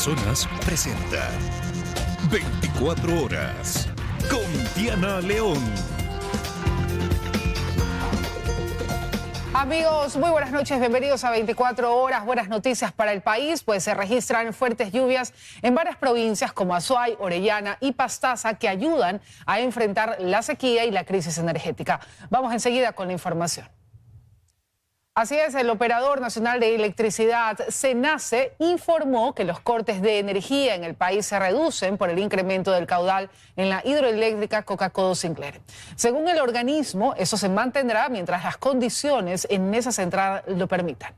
Amazonas presenta 24 horas con Diana León. Amigos, muy buenas noches, bienvenidos a 24 horas, buenas noticias para el país, pues se registran fuertes lluvias en varias provincias como Azuay, Orellana y Pastaza que ayudan a enfrentar la sequía y la crisis energética. Vamos enseguida con la información. Así es, el Operador Nacional de Electricidad, SENACE, informó que los cortes de energía en el país se reducen por el incremento del caudal en la hidroeléctrica Coca-Codo Sinclair. Según el organismo, eso se mantendrá mientras las condiciones en esa central lo permitan.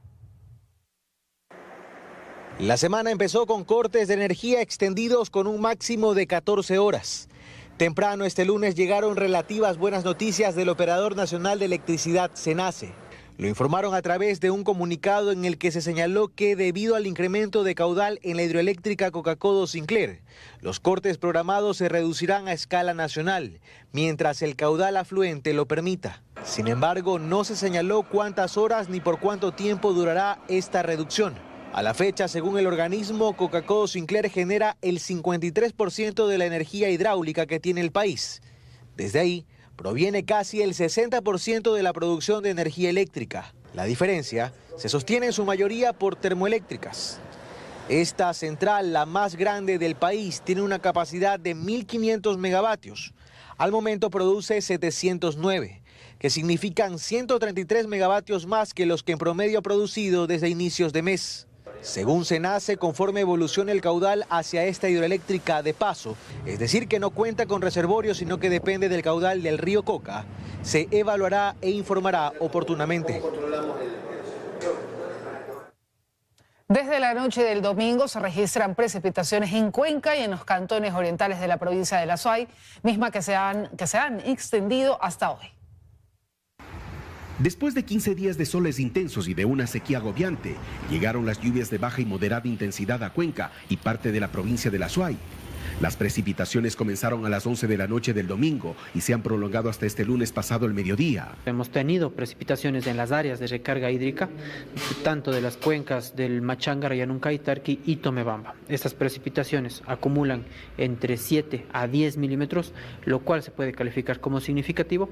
La semana empezó con cortes de energía extendidos con un máximo de 14 horas. Temprano este lunes llegaron relativas buenas noticias del Operador Nacional de Electricidad, SENACE. Lo informaron a través de un comunicado en el que se señaló que debido al incremento de caudal en la hidroeléctrica Coca-Codo Sinclair, los cortes programados se reducirán a escala nacional, mientras el caudal afluente lo permita. Sin embargo, no se señaló cuántas horas ni por cuánto tiempo durará esta reducción. A la fecha, según el organismo, Coca-Codo Sinclair genera el 53% de la energía hidráulica que tiene el país. Desde ahí, proviene casi el 60% de la producción de energía eléctrica. La diferencia se sostiene en su mayoría por termoeléctricas. Esta central, la más grande del país, tiene una capacidad de 1.500 megavatios. Al momento produce 709, que significan 133 megavatios más que los que en promedio ha producido desde inicios de mes. Según SENACE, conforme evolucione el caudal hacia esta hidroeléctrica de paso, es decir, que no cuenta con reservorios, sino que depende del caudal del río Coca, se evaluará e informará oportunamente. Desde la noche del domingo se registran precipitaciones en Cuenca y en los cantones orientales de la provincia de La Azuay, mismas que se han extendido hasta hoy. Después de 15 días de soles intensos y de una sequía agobiante, llegaron las lluvias de baja y moderada intensidad a Cuenca y parte de la provincia de La Azuay. Las precipitaciones comenzaron a las 11 de la noche del domingo y se han prolongado hasta este lunes pasado el mediodía. Hemos tenido precipitaciones en las áreas de recarga hídrica, tanto de las cuencas del Machangara, Yanuncay, Tarqui y Tomebamba. Estas precipitaciones acumulan entre 7 a 10 milímetros, lo cual se puede calificar como significativo,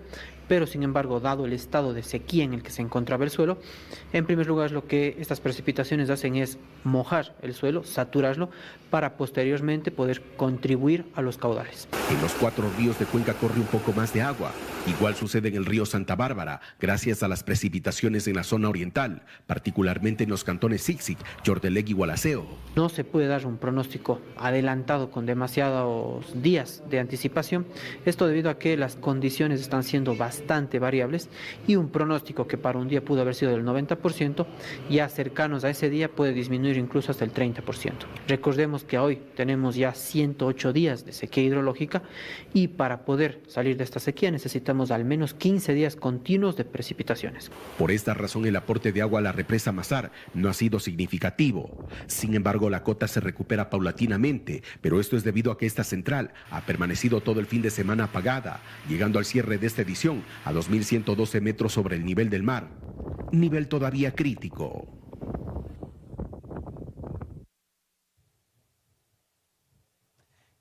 pero sin embargo, dado el estado de sequía en el que se encontraba el suelo, en primer lugar lo que estas precipitaciones hacen es mojar el suelo, saturarlo, para posteriormente poder contribuir a los caudales. En los 4 ríos de Cuenca corre un poco más de agua. Igual sucede en el río Santa Bárbara, gracias a las precipitaciones en la zona oriental, particularmente en los cantones Sixic, Yordelegui y Gualaceo. No se puede dar un pronóstico adelantado con demasiados días de anticipación, esto debido a que las condiciones están siendo bastante variables y un pronóstico que para un día pudo haber sido del 90%, ya cercanos a ese día puede disminuir incluso hasta el 30%. Recordemos que hoy tenemos ya 108 días de sequía hidrológica y para poder salir de esta sequía necesitamos al menos 15 días continuos de precipitaciones. Por esta razón el aporte de agua a la represa Mazar no ha sido significativo. Sin embargo, la cota se recupera paulatinamente, pero esto es debido a que esta central ha permanecido todo el fin de semana apagada, llegando al cierre de esta edición a 2.112 metros sobre el nivel del mar. Nivel todavía crítico.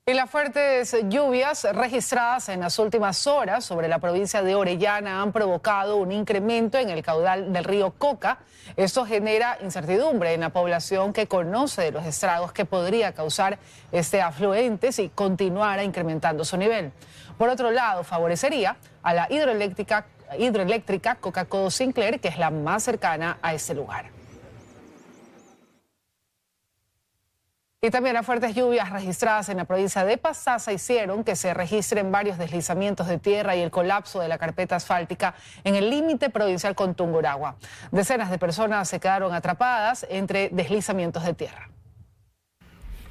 Y las fuertes lluvias registradas en las últimas horas sobre la provincia de Orellana han provocado un incremento en el caudal del río Coca. Esto genera incertidumbre en la población que conoce de los estragos que podría causar este afluente si continuara incrementando su nivel. Por otro lado, favorecería a la hidroeléctrica Coca-Codo Sinclair, que es la más cercana a este lugar. Y también las fuertes lluvias registradas en la provincia de Pastaza hicieron que se registren varios deslizamientos de tierra y el colapso de la carpeta asfáltica en el límite provincial con Tungurahua. Decenas de personas se quedaron atrapadas entre deslizamientos de tierra.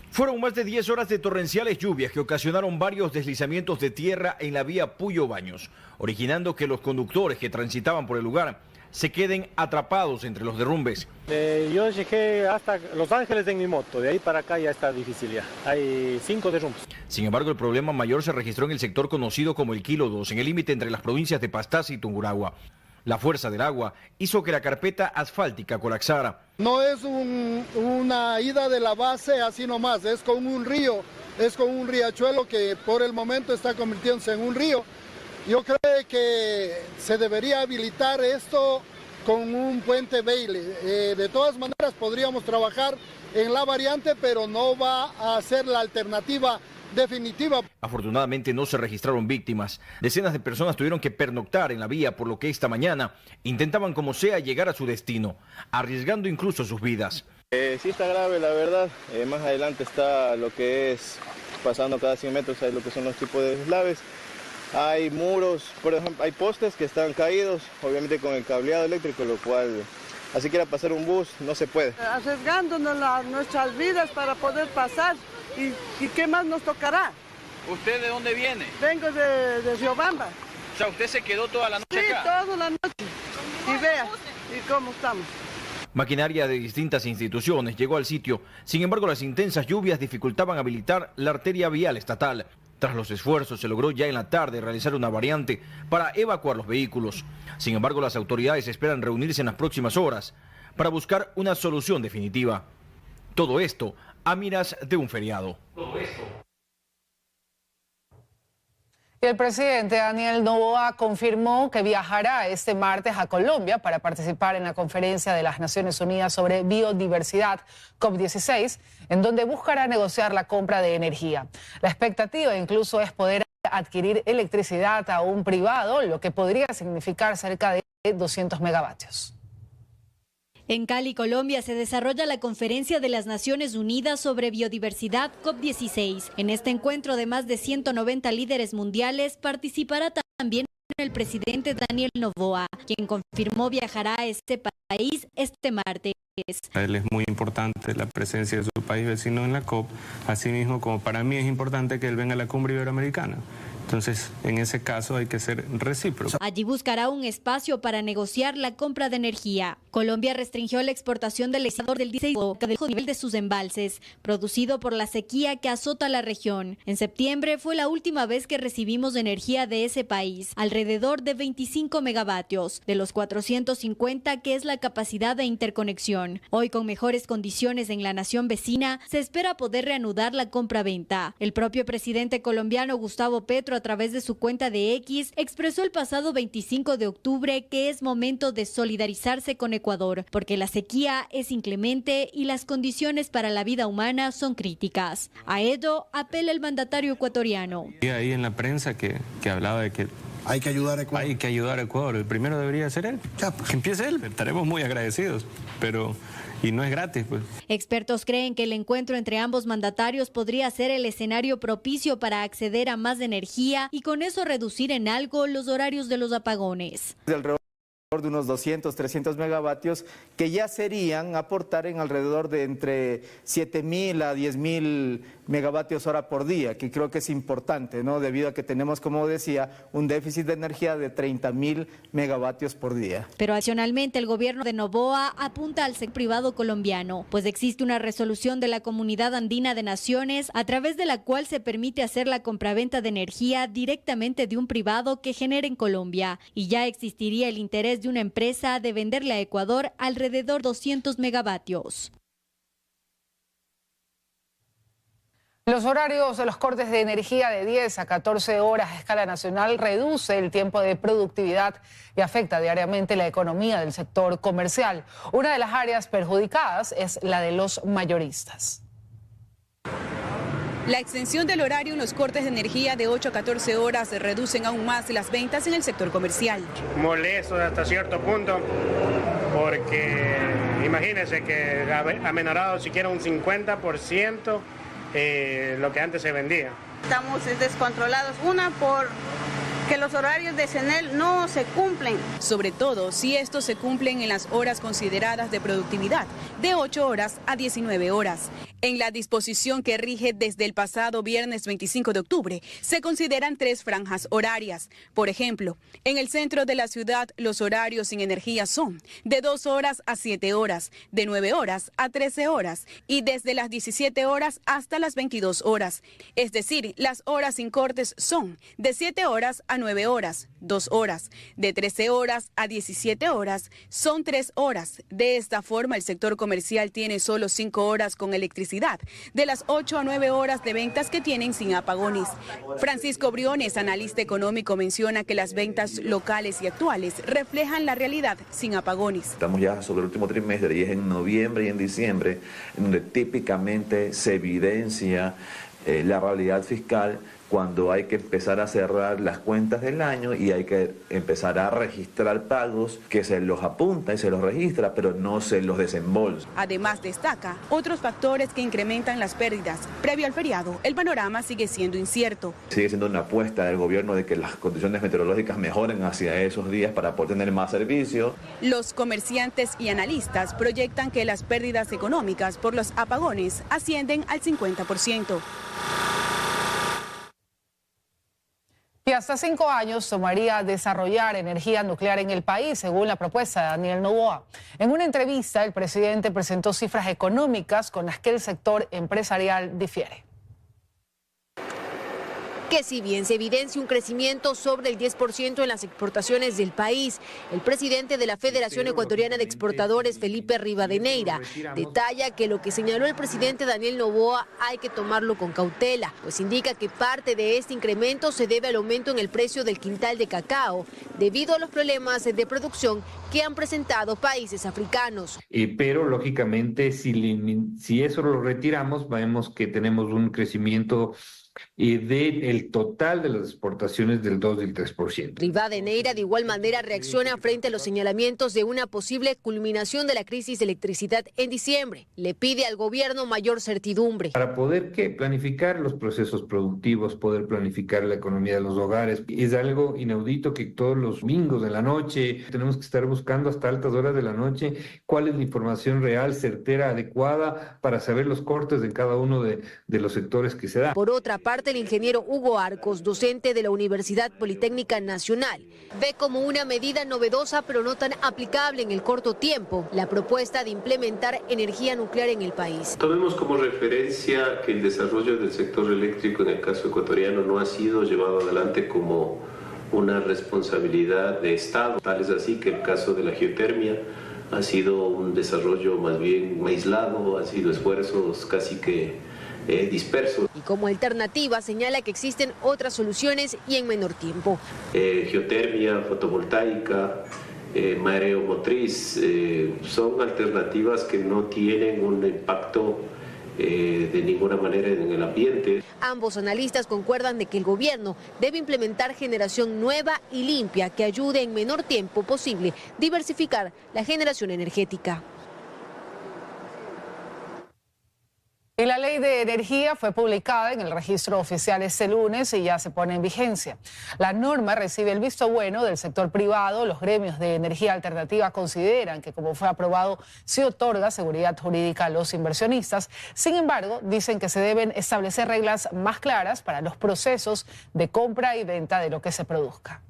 Fueron más de 10 horas de torrenciales lluvias que ocasionaron varios deslizamientos de tierra en la vía Puyo Baños, originando que los conductores que transitaban por el lugar se queden atrapados entre los derrumbes. Yo llegué hasta Los Ángeles en mi moto, de ahí para acá ya está difícil ya. Hay 5 derrumbes. Sin embargo, el problema mayor se registró en el sector conocido como el Kilo 2, en el límite entre las provincias de Pastaza y Tungurahua. La fuerza del agua hizo que la carpeta asfáltica colapsara. No es una ida de la base así nomás, es con un río, es con un riachuelo que por el momento está convirtiéndose en un río. Yo creo que se debería habilitar esto con un puente Bailey. De todas maneras podríamos trabajar en la variante, pero no va a ser la alternativa definitiva. Afortunadamente no se registraron víctimas. Decenas de personas tuvieron que pernoctar en la vía, por lo que esta mañana intentaban como sea llegar a su destino, arriesgando incluso sus vidas. Sí está grave, la verdad. Más adelante está lo que es pasando cada 100 metros, hay lo que son los tipos de deslaves. Hay muros, por ejemplo, hay postes que están caídos, obviamente con el cableado eléctrico, lo cual, así quiera pasar un bus, no se puede. Arriesgándonos nuestras vidas para poder pasar, ¿y qué más nos tocará? ¿Usted de dónde viene? Vengo de Riobamba. O sea, ¿usted se quedó toda la noche acá? Sí, toda la noche. Y vea, ¿y cómo estamos? Maquinaria de distintas instituciones llegó al sitio. Sin embargo, las intensas lluvias dificultaban habilitar la arteria vial estatal. Tras los esfuerzos, se logró ya en la tarde realizar una variante para evacuar los vehículos. Sin embargo, las autoridades esperan reunirse en las próximas horas para buscar una solución definitiva. Todo esto a miras de un feriado. Y el presidente Daniel Noboa confirmó que viajará este martes a Colombia para participar en la conferencia de las Naciones Unidas sobre biodiversidad COP16, en donde buscará negociar la compra de energía. La expectativa incluso es poder adquirir electricidad a un privado, lo que podría significar cerca de 200 megavatios. En Cali, Colombia, se desarrolla la Conferencia de las Naciones Unidas sobre Biodiversidad COP16. En este encuentro de más de 190 líderes mundiales participará también el presidente Daniel Noboa, quien confirmó viajará a este país este martes. Él es muy importante la presencia de su país vecino en la COP, asimismo como para mí es importante que él venga a la cumbre iberoamericana. Entonces, en ese caso hay que ser recíprocos. Allí buscará un espacio para negociar la compra de energía. Colombia restringió la exportación del exterior del diésel que dejó el nivel de sus embalses, producido por la sequía que azota la región. En septiembre fue la última vez que recibimos energía de ese país, alrededor de 25 megavatios, de los 450 que es la capacidad de interconexión. Hoy, con mejores condiciones en la nación vecina, se espera poder reanudar la compra-venta. El propio presidente colombiano Gustavo Petro, a través de su cuenta de X, expresó el pasado 25 de octubre que es momento de solidarizarse con Ecuador, porque la sequía es inclemente y las condiciones para la vida humana son críticas. A ello apela el mandatario ecuatoriano. Y ahí en la prensa que hablaba de que hay que ayudar a Ecuador. Hay que ayudar a Ecuador. El primero debería ser él. Ya, pues que empiece él. Estaremos muy agradecidos, pero... Y no es gratis, pues. Expertos creen que el encuentro entre ambos mandatarios podría ser el escenario propicio para acceder a más energía y con eso reducir en algo los horarios de los apagones. Alrededor de unos 200, 300 megavatios que ya serían aportar en alrededor de entre 7.000 a 10.000 megavatios hora por día, que creo que es importante, ¿no? Debido a que tenemos, como decía, un déficit de energía de 30.000 megavatios por día. Pero adicionalmente el gobierno de Noboa apunta al sector privado colombiano, pues existe una resolución de la Comunidad Andina de Naciones a través de la cual se permite hacer la compraventa de energía directamente de un privado que genere en Colombia, y ya existiría el interés de una empresa de venderle a Ecuador alrededor de 200 megavatios. Los horarios de los cortes de energía de 10 a 14 horas a escala nacional reduce el tiempo de productividad y afecta diariamente la economía del sector comercial. Una de las áreas perjudicadas es la de los mayoristas. La extensión del horario en los cortes de energía de 8 a 14 horas reducen aún más las ventas en el sector comercial. Molesto hasta cierto punto, porque imagínense que ha menorado siquiera un 50% lo que antes se vendía. Estamos descontrolados, una por que los horarios de CENEL no se cumplen. Sobre todo si estos se cumplen en las horas consideradas de productividad, de 8 horas a 19 horas. En la disposición que rige desde el pasado viernes 25 de octubre, se consideran 3 franjas horarias. Por ejemplo, en el centro de la ciudad, los horarios sin energía son de 2 horas a 7 horas, de 9 horas a 13 horas y desde las 17 horas hasta las 22 horas. Es decir, las horas sin cortes son de 7 horas a 9 horas, 2 horas, de 13 horas a 17 horas, son 3 horas. De esta forma, el sector comercial tiene solo 5 horas con electricidad, de las 8 a 9 horas de ventas que tienen sin apagones. Francisco Briones, analista económico, menciona que las ventas locales y actuales reflejan la realidad sin apagones. Estamos ya sobre el último trimestre y es en noviembre y en diciembre donde típicamente se evidencia la realidad fiscal, cuando hay que empezar a cerrar las cuentas del año y hay que empezar a registrar pagos que se los apunta y se los registra, pero no se los desembolsa. Además, destaca otros factores que incrementan las pérdidas. Previo al feriado, el panorama sigue siendo incierto. Sigue siendo una apuesta del gobierno de que las condiciones meteorológicas mejoren hacia esos días para poder tener más servicio. Los comerciantes y analistas proyectan que las pérdidas económicas por los apagones ascienden al 50%. Y hasta 5 años tomaría desarrollar energía nuclear en el país, según la propuesta de Daniel Noboa. En una entrevista, el presidente presentó cifras económicas con las que el sector empresarial difiere. Que si bien se evidencia un crecimiento sobre el 10% en las exportaciones del país, el presidente de la Federación Ecuatoriana de Exportadores, Felipe Rivadeneira, detalla que lo que señaló el presidente Daniel Noboa hay que tomarlo con cautela, pues indica que parte de este incremento se debe al aumento en el precio del quintal de cacao, debido a los problemas de producción que han presentado países africanos. Pero lógicamente si eso lo retiramos, vemos que tenemos un crecimiento del total de las exportaciones del 2 y el 3%. Rivadeneira de igual manera reacciona frente a los señalamientos de una posible culminación de la crisis de electricidad en diciembre. Le pide al gobierno mayor certidumbre. Para poder planificar los procesos productivos, poder planificar la economía de los hogares. Es algo inaudito que todos los domingos de la noche tenemos que estar buscando hasta altas horas de la noche cuál es la información real, certera, adecuada para saber los cortes de cada uno de los sectores que se da. Por otra parte, el ingeniero Hugo Arcos, docente de la Universidad Politécnica Nacional, ve como una medida novedosa pero no tan aplicable en el corto tiempo la propuesta de implementar energía nuclear en el país. Tomemos como referencia que el desarrollo del sector eléctrico en el caso ecuatoriano no ha sido llevado adelante como una responsabilidad de Estado. Tal es así que el caso de la geotermia ha sido un desarrollo más bien aislado, han sido esfuerzos casi que dispersos. Y como alternativa señala que existen otras soluciones y en menor tiempo. Geotermia, fotovoltaica, mareo motriz, son alternativas que no tienen un impacto de ninguna manera en el ambiente. Ambos analistas concuerdan de que el gobierno debe implementar generación nueva y limpia que ayude en menor tiempo posible diversificar la generación energética. Y la ley de energía fue publicada en el registro oficial este lunes y ya se pone en vigencia. La norma recibe el visto bueno del sector privado. Los gremios de energía alternativa consideran que, como fue aprobado, sí otorga seguridad jurídica a los inversionistas. Sin embargo, dicen que se deben establecer reglas más claras para los procesos de compra y venta de lo que se produzca.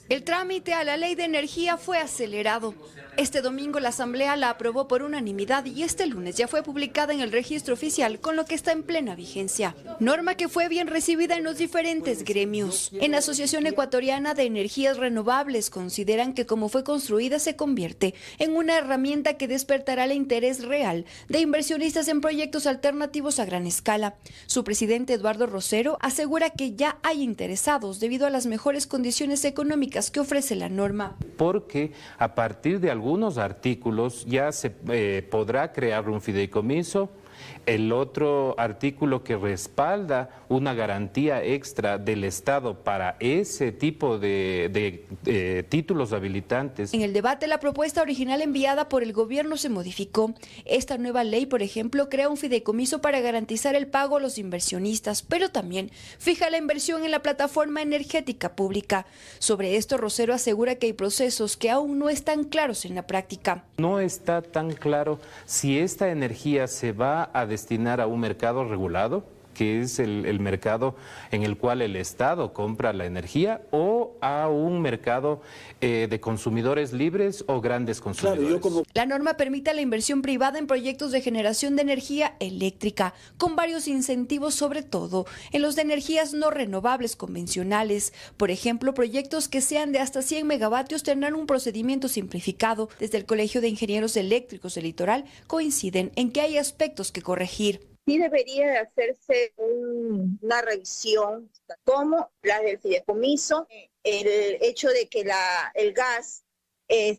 El trámite a la ley de energía fue acelerado. Este domingo la Asamblea la aprobó por unanimidad y este lunes ya fue publicada en el registro oficial, con lo que está en plena vigencia. Norma que fue bien recibida en los diferentes gremios. En la Asociación Ecuatoriana de Energías Renovables consideran que como fue construida se convierte en una herramienta que despertará el interés real de inversionistas en proyectos alternativos a gran escala. Su presidente Eduardo Rosero asegura que ya hay interesados debido a las mejores condiciones económicas que ofrece la norma. Porque a partir de algunos artículos ya se podrá crear un fideicomiso El otro artículo que respalda una garantía extra del Estado para ese tipo de títulos habilitantes. En el debate, la propuesta original enviada por el gobierno se modificó. Esta nueva ley, por ejemplo, crea un fideicomiso para garantizar el pago a los inversionistas, pero también fija la inversión en la plataforma energética pública. Sobre esto, Rosero asegura que hay procesos que aún no están claros en la práctica. No está tan claro si esta energía se va a destinar a un mercado regulado, que es el mercado en el cual el Estado compra la energía, o a un mercado de consumidores libres o grandes consumidores. La norma permite la inversión privada en proyectos de generación de energía eléctrica, con varios incentivos, sobre todo en los de energías no renovables convencionales. Por ejemplo, proyectos que sean de hasta 100 megavatios tendrán un procedimiento simplificado. Desde el Colegio de Ingenieros Eléctricos del Litoral coinciden en que hay aspectos que corregir. Sí debería de hacerse una revisión, como la del fideicomiso, el hecho de que el gas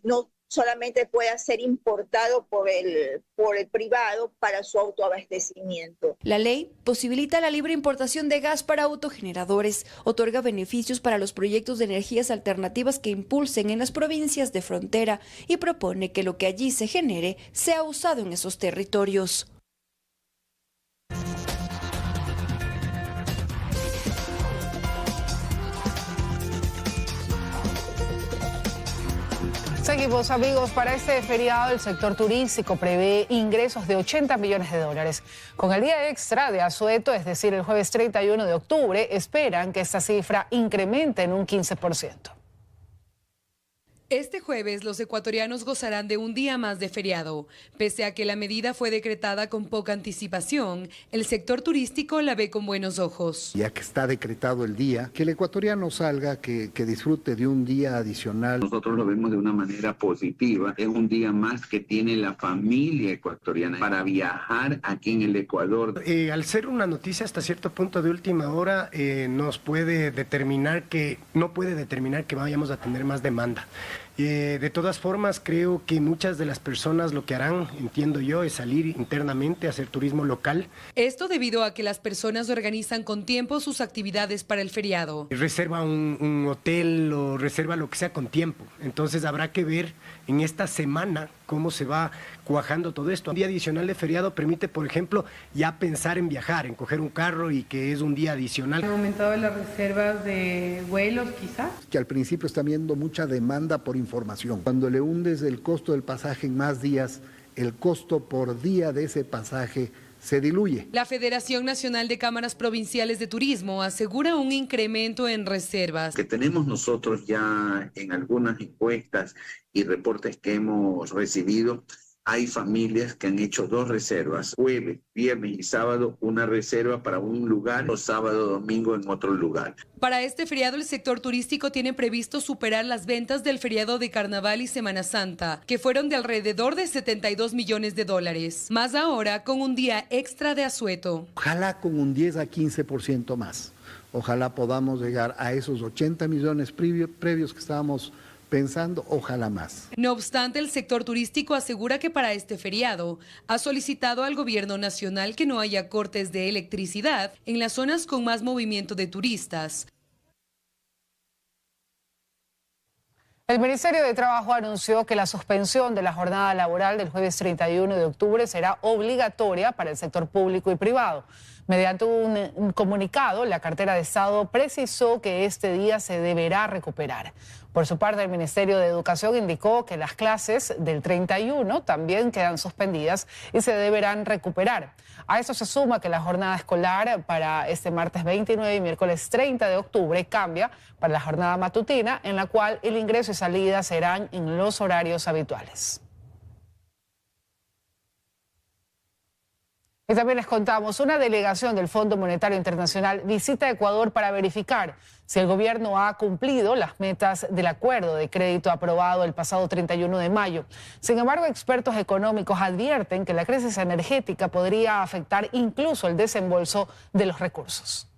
no solamente pueda ser importado por el privado para su autoabastecimiento. La ley posibilita la libre importación de gas para autogeneradores, otorga beneficios para los proyectos de energías alternativas que impulsen en las provincias de frontera y propone que lo que allí se genere sea usado en esos territorios. Seguimos, amigos. Para este feriado, el sector turístico prevé ingresos de 80 millones de dólares. Con el día extra de asueto, es decir, el jueves 31 de octubre, esperan que esta cifra incremente en un 15%. Este jueves los ecuatorianos gozarán de un día más de feriado. Pese a que la medida fue decretada con poca anticipación, el sector turístico la ve con buenos ojos. Ya que está decretado el día, que el ecuatoriano salga, que disfrute de un día adicional. Nosotros lo vemos de una manera positiva. Es un día más que tiene la familia ecuatoriana para viajar aquí en el Ecuador. Al ser una noticia hasta cierto punto de última hora, no puede determinar que vayamos a tener más demanda. De todas formas, creo que muchas de las personas lo que harán, entiendo yo, es salir internamente a hacer turismo local. Esto debido a que las personas organizan con tiempo sus actividades para el feriado. Reserva un hotel o reserva lo que sea con tiempo. Entonces habrá que ver en esta semana cómo se va cuajando todo esto. Un día adicional de feriado permite, por ejemplo, ya pensar en viajar, en coger un carro y que es un día adicional. ¿Han aumentado las reservas de vuelos quizás? Que al principio está viendo mucha demanda por información. Cuando le hundes el costo del pasaje en más días, el costo por día de ese pasaje se diluye. La Federación Nacional de Cámaras Provinciales de Turismo asegura un incremento en reservas. Que tenemos nosotros ya en algunas encuestas y reportes que hemos recibido, hay familias que han hecho 2 reservas, jueves, viernes y sábado, una reserva para un lugar, o sábado, domingo en otro lugar. Para este feriado, el sector turístico tiene previsto superar las ventas del feriado de Carnaval y Semana Santa, que fueron de alrededor de 72 millones de dólares. Más ahora con un día extra de asueto. Ojalá con un 10 a 15% más. Ojalá podamos llegar a esos 80 millones previos que estábamos pensando, ojalá más. No obstante, el sector turístico asegura que para este feriado ha solicitado al gobierno nacional que no haya cortes de electricidad en las zonas con más movimiento de turistas. El Ministerio de Trabajo anunció que la suspensión de la jornada laboral del jueves 31 de octubre será obligatoria para el sector público y privado. Mediante un comunicado, la cartera de Estado precisó que este día se deberá recuperar. Por su parte, el Ministerio de Educación indicó que las clases del 31 también quedan suspendidas y se deberán recuperar. A eso se suma que la jornada escolar para este martes 29 y miércoles 30 de octubre cambia para la jornada matutina, en la cual el ingreso y salida serán en los horarios habituales. Y también les contamos, una delegación del Fondo Monetario Internacional visita Ecuador para verificar si el gobierno ha cumplido las metas del acuerdo de crédito aprobado el pasado 31 de mayo. Sin embargo, expertos económicos advierten que la crisis energética podría afectar incluso el desembolso de los recursos.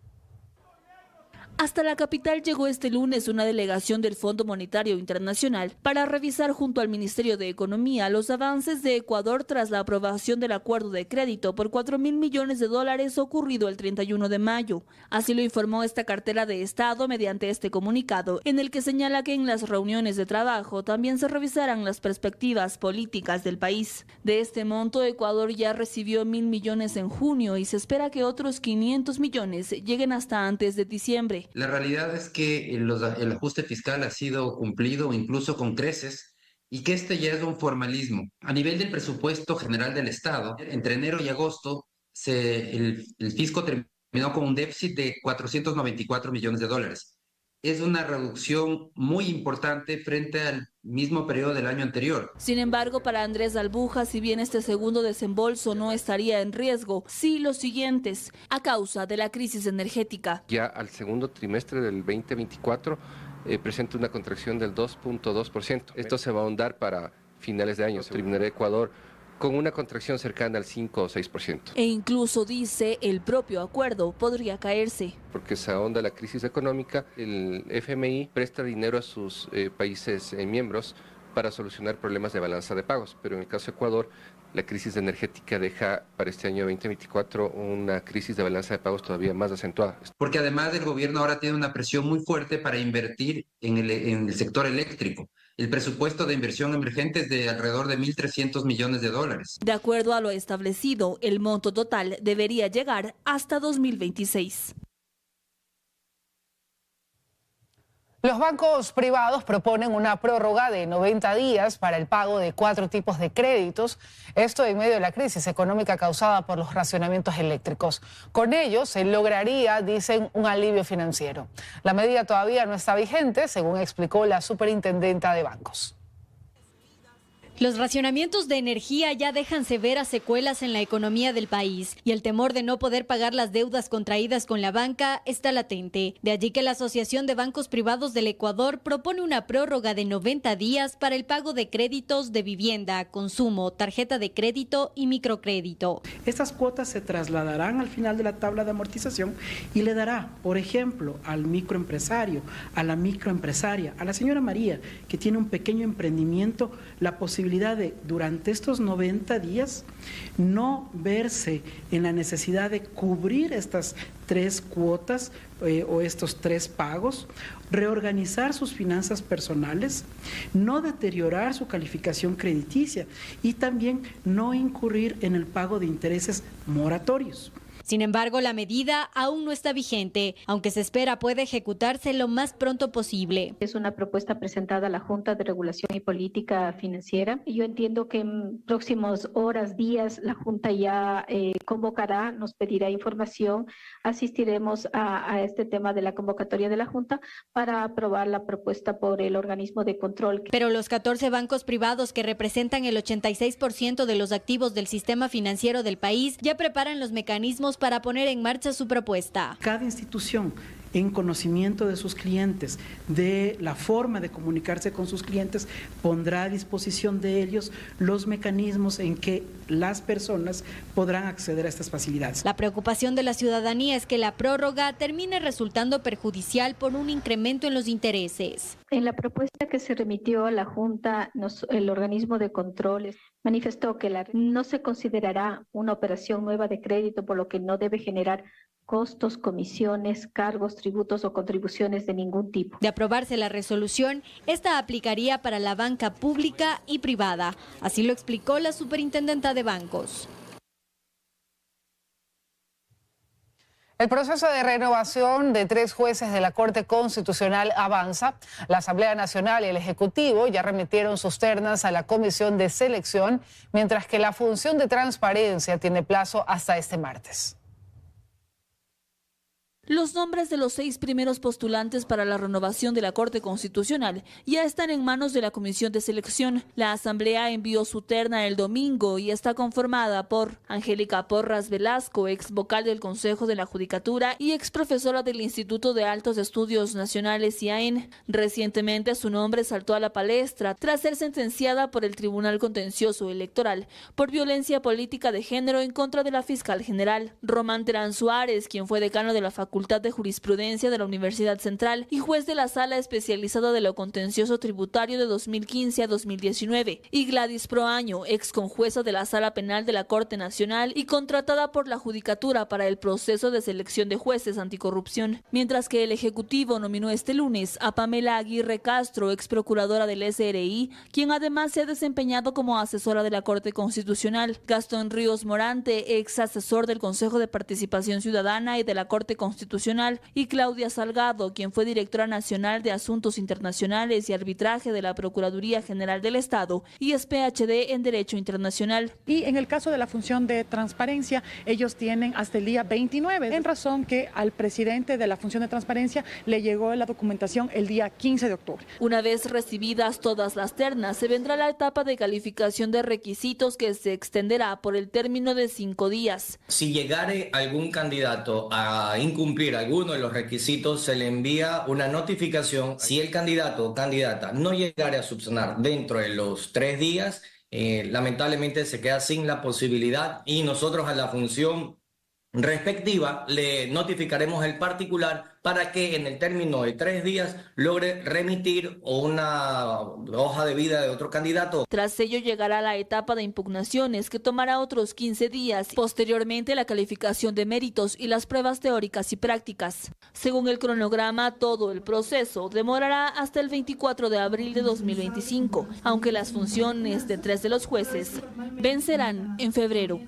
Hasta la capital llegó este lunes una delegación del Fondo Monetario Internacional para revisar junto al Ministerio de Economía los avances de Ecuador tras la aprobación del acuerdo de crédito por $4.000 millones ocurrido el 31 de mayo. Así lo informó esta cartera de Estado mediante este comunicado, en el que señala que en las reuniones de trabajo también se revisarán las perspectivas políticas del país. De este monto, Ecuador ya recibió 1.000 millones en junio y se espera que otros 500 millones lleguen hasta antes de diciembre. La realidad es que el ajuste fiscal ha sido cumplido incluso con creces y que este ya es un formalismo. A nivel del presupuesto general del Estado, entre enero y agosto, el fisco terminó con un déficit de $494 millones. Es una reducción muy importante frente al mismo periodo del año anterior. Sin embargo, para Andrés Albuja, si bien este segundo desembolso no estaría en riesgo, sí los siguientes, a causa de la crisis energética. Ya al segundo trimestre del 2024 presenta una contracción del 2.2%. Esto se va a ahondar para finales de año. Terminará Ecuador con una contracción cercana al 5 o 6%. E incluso, dice, el propio acuerdo podría caerse. Porque se ahonda la crisis económica, el FMI presta dinero a sus países miembros para solucionar problemas de balanza de pagos, pero en el caso de Ecuador, la crisis energética deja para este año 2024 una crisis de balanza de pagos todavía más acentuada. Porque además el gobierno ahora tiene una presión muy fuerte para invertir en el sector eléctrico. El presupuesto de inversión emergente es de alrededor de $1.300 millones. De acuerdo a lo establecido, el monto total debería llegar hasta 2026. Los bancos privados proponen una prórroga de 90 días para el pago de 4 tipos de créditos, esto en medio de la crisis económica causada por los racionamientos eléctricos. Con ello se lograría, dicen, un alivio financiero. La medida todavía no está vigente, según explicó la superintendenta de bancos. Los racionamientos de energía ya dejan severas secuelas en la economía del país y el temor de no poder pagar las deudas contraídas con la banca está latente. De allí que la Asociación de Bancos Privados del Ecuador propone una prórroga de 90 días para el pago de créditos de vivienda, consumo, tarjeta de crédito y microcrédito. Estas cuotas se trasladarán al final de la tabla de amortización y le dará, por ejemplo, al microempresario, a la microempresaria, a la señora María, que tiene un pequeño emprendimiento, la posibilidad de, durante estos 90 días, no verse en la necesidad de cubrir estas 3 cuotas o estos 3 pagos, reorganizar sus finanzas personales, no deteriorar su calificación crediticia y también no incurrir en el pago de intereses moratorios. Sin embargo, la medida aún no está vigente, aunque se espera pueda ejecutarse lo más pronto posible. Es una propuesta presentada a la Junta de Regulación y Política Financiera. Yo entiendo que en próximas horas, días, la Junta ya convocará, nos pedirá información, asistiremos a este tema de la convocatoria de la Junta para aprobar la propuesta por el organismo de control. Pero los 14 bancos privados que representan el 86% de los activos del sistema financiero del país ya preparan los mecanismos para poner en marcha su propuesta. Cada institución, en conocimiento de sus clientes, de la forma de comunicarse con sus clientes, pondrá a disposición de ellos los mecanismos en que las personas podrán acceder a estas facilidades. La preocupación de la ciudadanía es que la prórroga termine resultando perjudicial por un incremento en los intereses. En la propuesta que se remitió a la Junta, el organismo de controles manifestó que no se considerará una operación nueva de crédito, por lo que no debe generar costos, comisiones, cargos, tributos o contribuciones de ningún tipo. De aprobarse la resolución, esta aplicaría para la banca pública y privada. Así lo explicó la superintendenta de bancos. El proceso de renovación de 3 jueces de la Corte Constitucional avanza. La Asamblea Nacional y el Ejecutivo ya remitieron sus ternas a la Comisión de Selección, mientras que la función de transparencia tiene plazo hasta este martes. Los nombres de los 6 primeros postulantes para la renovación de la Corte Constitucional ya están en manos de la Comisión de Selección. La Asamblea envió su terna el domingo y está conformada por Angélica Porras Velasco, ex vocal del Consejo de la Judicatura y ex profesora del Instituto de Altos Estudios Nacionales IAEN. Recientemente su nombre saltó a la palestra tras ser sentenciada por el Tribunal Contencioso Electoral por violencia política de género en contra de la fiscal general. Román Terán Suárez, quien fue decano de la Facultad Facultad de Jurisprudencia de la Universidad Central y juez de la Sala Especializada de lo Contencioso Tributario de 2015 a 2019, y Gladys Proaño, ex conjueza de la Sala Penal de la Corte Nacional y contratada por la Judicatura para el proceso de selección de jueces anticorrupción. Mientras que el Ejecutivo nominó este lunes a Pamela Aguirre Castro, ex procuradora del SRI, quien además se ha desempeñado como asesora de la Corte Constitucional, Gastón Ríos Morante, ex asesor del Consejo de Participación Ciudadana y de la Corte Constitucional, y Claudia Salgado, quien fue directora nacional de Asuntos Internacionales y Arbitraje de la Procuraduría General del Estado y es PhD en Derecho Internacional. Y en el caso de la función de transparencia, ellos tienen hasta el día 29, en razón que al presidente de la función de transparencia le llegó la documentación el día 15 de octubre. Una vez recibidas todas las ternas, se vendrá la etapa de calificación de requisitos que se extenderá por el término de 5 días. Si llegare algún candidato a incumplir alguno de los requisitos, se le envía una notificación. Si el candidato o candidata no llegare a subsanar dentro de los 3 días, lamentablemente se queda sin la posibilidad y nosotros a la función respectiva le notificaremos el particular para que en el término de 3 días logre remitir una hoja de vida de otro candidato. Tras ello llegará la etapa de impugnaciones, que tomará otros 15 días. Posteriormente, la calificación de méritos y las pruebas teóricas y prácticas. Según el cronograma, todo el proceso demorará hasta el 24 de abril de 2025, aunque las funciones de 3 de los jueces vencerán en febrero.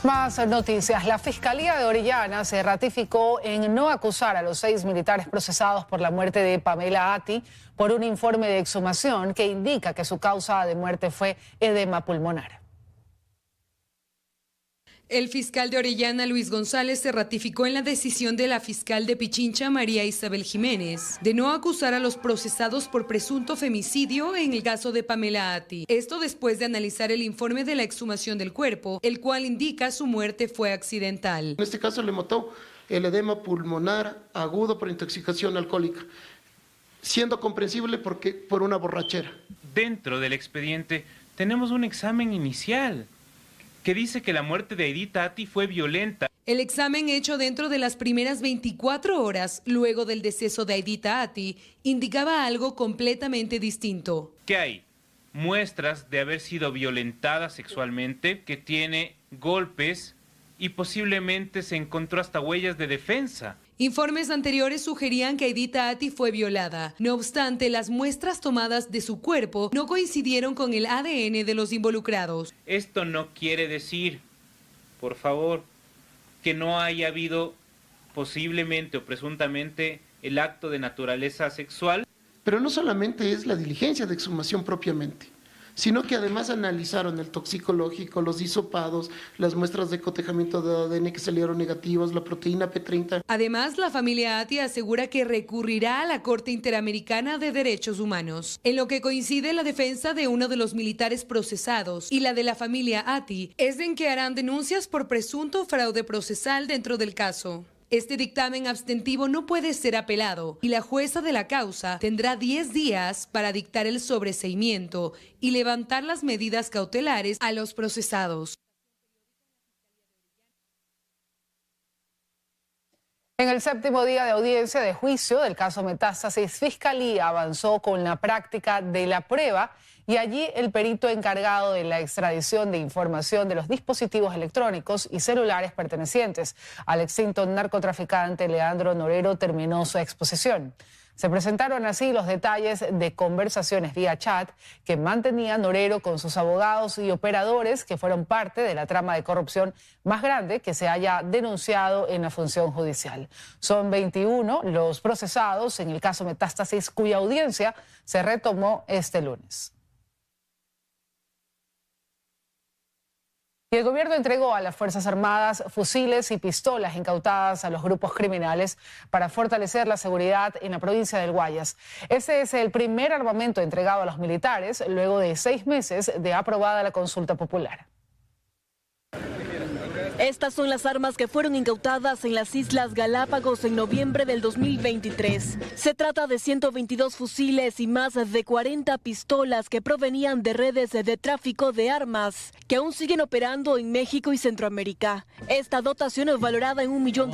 Más noticias. La Fiscalía de Orellana se ratificó en no acusar a los 6 militares procesados por la muerte de Pamela Atti por un informe de exhumación que indica que su causa de muerte fue edema pulmonar. El fiscal de Orellana, Luis González, se ratificó en la decisión de la fiscal de Pichincha, María Isabel Jiménez, de no acusar a los procesados por presunto femicidio en el caso de Pamela Atti. Esto después de analizar el informe de la exhumación del cuerpo, el cual indica su muerte fue accidental. En este caso le mató el edema pulmonar agudo por intoxicación alcohólica, siendo comprensible porque por una borrachera. Dentro del expediente tenemos un examen inicial que dice que la muerte de Aidita Atti fue violenta. El examen hecho dentro de las primeras 24 horas luego del deceso de Aidita Atti indicaba algo completamente distinto. ¿Qué hay? Muestras de haber sido violentada sexualmente, que tiene golpes y posiblemente se encontró hasta huellas de defensa. Informes anteriores sugerían que Aidita Atti fue violada. No obstante, las muestras tomadas de su cuerpo no coincidieron con el ADN de los involucrados. Esto no quiere decir, por favor, que no haya habido posiblemente o presuntamente el acto de naturaleza sexual. Pero no solamente es la diligencia de exhumación propiamente, sino que además analizaron el toxicológico, los hisopados, las muestras de cotejamiento de ADN que salieron negativas, la proteína P30. Además, la familia Atti asegura que recurrirá a la Corte Interamericana de Derechos Humanos, en lo que coincide la defensa de uno de los militares procesados y la de la familia Atti, es en que harán denuncias por presunto fraude procesal dentro del caso. Este dictamen abstentivo no puede ser apelado y la jueza de la causa tendrá 10 días para dictar el sobreseimiento y levantar las medidas cautelares a los procesados. En el 7º día de audiencia de juicio del caso Metástasis, Fiscalía avanzó con la práctica de la prueba y allí el perito encargado de la extradición de información de los dispositivos electrónicos y celulares pertenecientes al extinto narcotraficante Leandro Norero terminó su exposición. Se presentaron así los detalles de conversaciones vía chat que mantenía Norero con sus abogados y operadores que fueron parte de la trama de corrupción más grande que se haya denunciado en la función judicial. Son 21 los procesados en el caso Metástasis, cuya audiencia se retomó este lunes. Y el gobierno entregó a las Fuerzas Armadas fusiles y pistolas incautadas a los grupos criminales para fortalecer la seguridad en la provincia del Guayas. Este es el primer armamento entregado a los militares luego de 6 meses de aprobada la consulta popular. Estas son las armas que fueron incautadas en las Islas Galápagos en noviembre del 2023. Se trata de 122 fusiles y más de 40 pistolas que provenían de redes de tráfico de armas que aún siguen operando en México y Centroamérica. Esta dotación es valorada en $1 millón.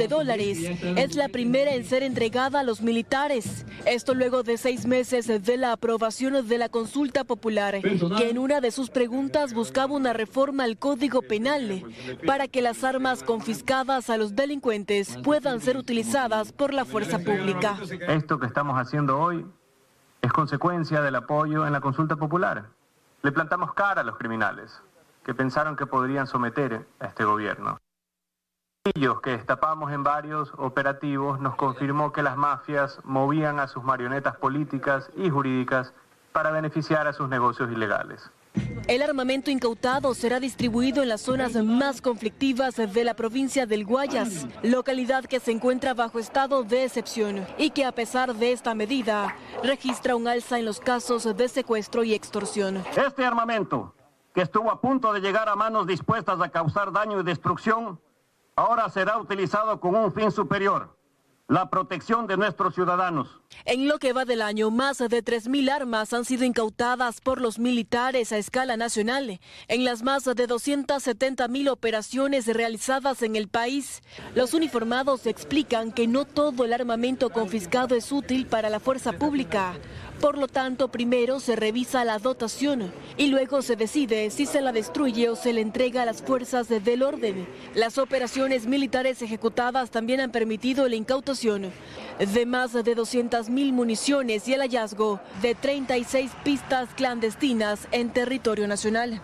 Es la primera en ser entregada a los militares. Esto luego de 6 meses de la aprobación de la consulta popular, que en una de sus preguntas buscaba una reforma al Código Penal para que las armas confiscadas a los delincuentes puedan ser utilizadas por la fuerza pública. Esto que estamos haciendo hoy es consecuencia del apoyo en la consulta popular. Le plantamos cara a los criminales que pensaron que podrían someter a este gobierno. Ellos que destapamos en varios operativos nos confirmó que las mafias movían a sus marionetas políticas y jurídicas para beneficiar a sus negocios ilegales. El armamento incautado será distribuido en las zonas más conflictivas de la provincia del Guayas, localidad que se encuentra bajo estado de excepción y que a pesar de esta medida registra un alza en los casos de secuestro y extorsión. Este armamento, que estuvo a punto de llegar a manos dispuestas a causar daño y destrucción, ahora será utilizado con un fin superior: la protección de nuestros ciudadanos. En lo que va del año, más de 3.000 armas han sido incautadas por los militares a escala nacional en las más de 270.000 operaciones realizadas en el país. Los uniformados explican que no todo el armamento confiscado es útil para la fuerza pública. Por lo tanto, primero se revisa la dotación y luego se decide si se la destruye o se le entrega a las fuerzas del orden. Las operaciones militares ejecutadas también han permitido la incautación de más de 200.000 municiones y el hallazgo de 36 pistas clandestinas en territorio nacional.